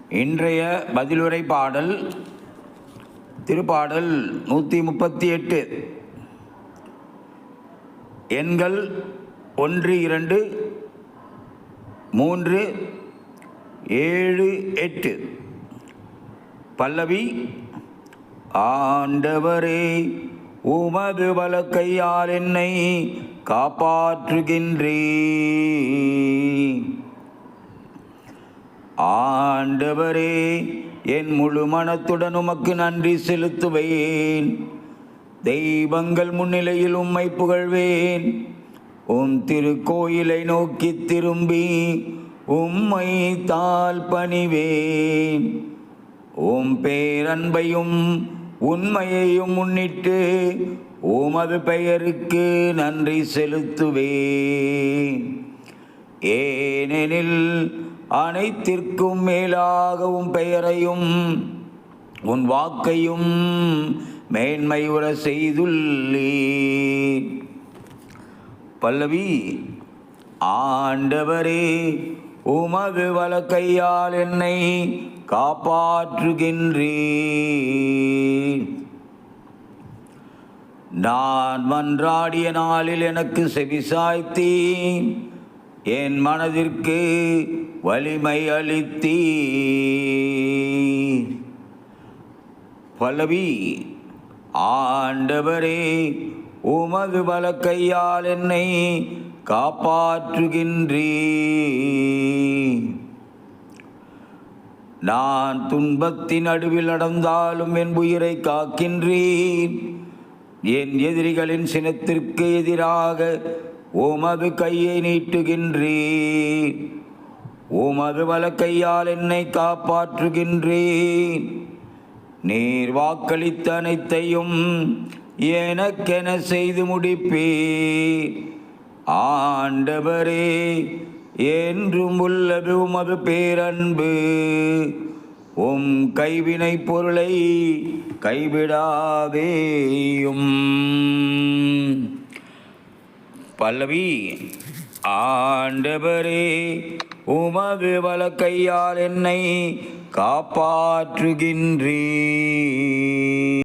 இன்றைய பதிலுரை பாடல் திருப்பாடல் 138. எண்கள் 1, 2, 3, 7, 8. பல்லவி. ஆண்டவரே, உமது வலக்கையால் என்னை காப்பாற்றுகின்றீர். ஆண்டவரே, என் முழு மனத்துடன் உமக்கு நன்றி செலுத்துவேன். தெய்வங்கள் முன்னிலையில் உம்மை புகழ்வேன். உம் திருக்கோயிலை நோக்கி திரும்பி உம்மை தாழ் பணிவேன். உம் பேரன்பையும் உண்மையையும் முன்னிட்டு உமது பெயருக்கு நன்றி செலுத்துவேன். ஏனெனில் அனைத்திற்கும் மேலாக உம் பெயரையும் உன் வாக்கையும் மேன்மையுற செய்துள்ளீர். பல்லவி. ஆண்டவரே, உமது வலக்கையால் என்னை காப்பாற்றுகின்றீர். நான் மன்றாடிய நாளில் எனக்கு செவிசாய்த்தீர். என் மனதிற்கு வலிமை அளித்தீர். பல்லவி. ஆண்டவரே, உமது வலக்கையால் என்னை காப்பாற்றுகின்றீர். நான் துன்பத்தின் நடுவில் நடந்தாலும் என் உயிரை காக்கின்றீர். என் எதிரிகளின் சினத்திற்கு எதிராக உமது கையை நீட்டுகின்றீர். உமது வலக்கையால் என்னை காப்பாற்றுகின்றீர். நீர் வாக்களித்த அனைத்தையும் எனக்கென செய்து முடிப்பீர். ஆண்டவரே, என்றும் உள்ளது உமது பேரன்பு. உம் கைவினை பொருளை கைவிடாதேயும். பல்லவி. ஆண்டவரே, உமது வலக்கையால் என்னை காப்பாற்றுகின்றீர்.